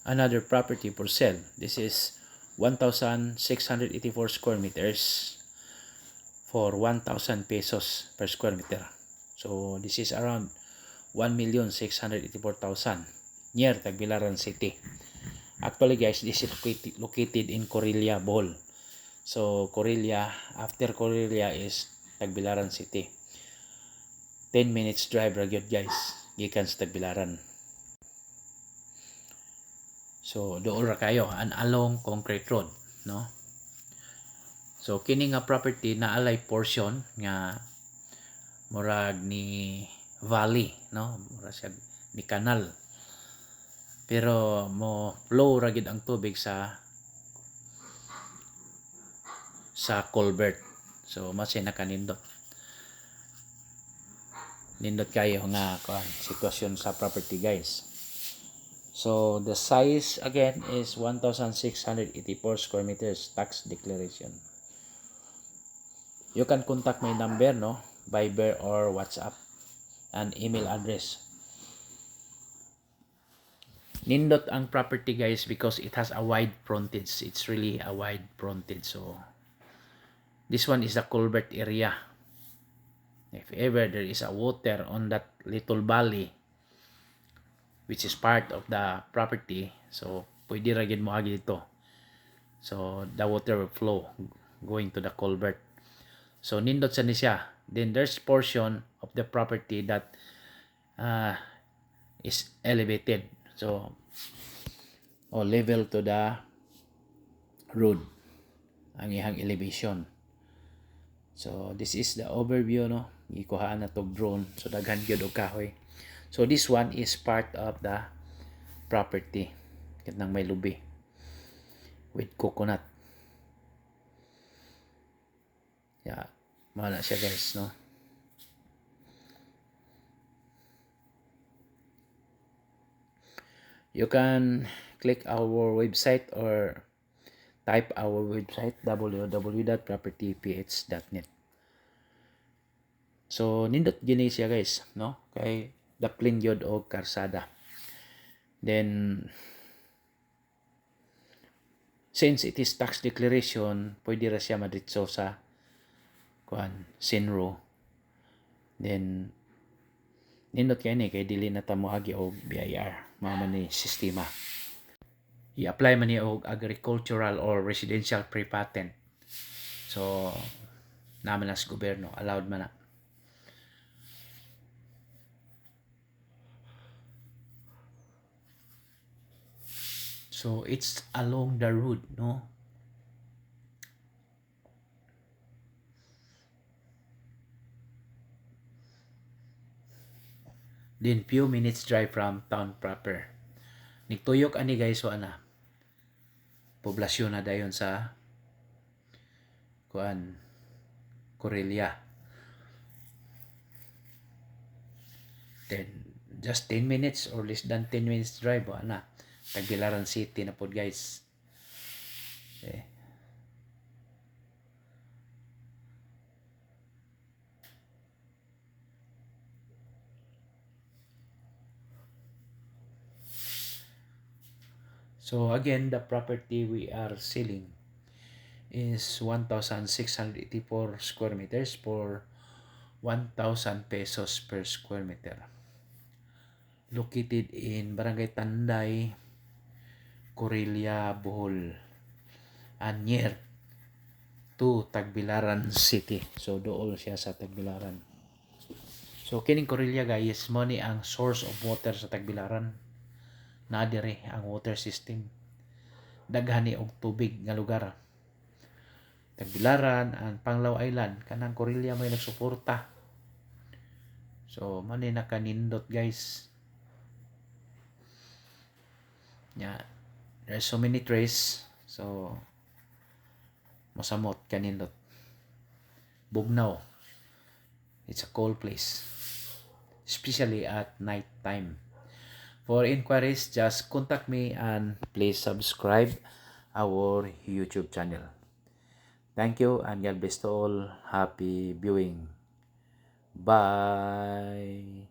another property for sale. This is 1,684 square meters for 1,000 pesos per square meter. So this is around 1,684,000 near Tagbilaran City. Actually guys, this is located in Corilla, Bohol. So Corilla, after Corilla is Tagbilaran City. 10 minutes drive ra gyud guys gikan sa Tagbilaran. So dool ra kayo an along concrete road, no? So kini nga property na alay portion nga murag ni valley, no? Murag siya ni kanal. Pero mo flow ra gid ang tubig sa culvert. So masay nakanindot. Nindot kayo nga sitwasyon sa property guys. So the size again is 1,684 square meters tax declaration. You can contact my number, no? Viber or WhatsApp and email address. Nindot ang property guys because it has a wide frontage. It's really a wide frontage. So this one is the culvert area. If ever there is a water on that little valley which is part of the property, so pwede ra gid mo agi dito. So the water will flow going to the culvert. So nindot sa ni siya. Then there's portion of the property that is elevated. So level to the road ang ihang elevation. So this is the overview, no? Ikuhaan na tog drone. So daghan gyud og kahoy. So this one is part of the property. Kitnang may lubi with coconut. Yeah, mala siya guys, no? You can click our website or type our website www.propertyph.net. So nindot gini siya guys, no? Kay daplin gyud og karsada. Then since it is tax declaration, pwede ra siya madritso sa Sinro. Then nindot kay ni kay dili na ta moagi og BIR, mao man ni sistema. I-apply man ni og agricultural or residential pre-patent. So naman as gobyerno allowed man na. So it's along the road, no? Then few minutes drive from town proper. Nigtuyok ani guys so ana. Poblasyon na dayon sa Corilla. Then just 10 minutes or less than 10 minutes drive ana. Tagbilaran City na pod guys. Okay. So again, the property we are selling is 1,684 square meters for 1,000 pesos per square meter. Located in Barangay Tanday, Corilla, Bohol, and near to Tagbilaran City. So dool siya sa Tagbilaran. So kining Corilla guys, mo ni ang source of water sa Tagbilaran. Na dire ang water system. Daghan ni og tubig nga lugar. Tagbilaran and Panglao Island kanang Corilla may nagsuporta. So man ni nakanindot guys. Yeah. There's so many trees. So mosamot kanindot. Bugnaw. It's a cold place. Especially at night time. For inquiries, just contact me and please subscribe our YouTube channel. Thank you and God bless to all. Happy viewing. Bye.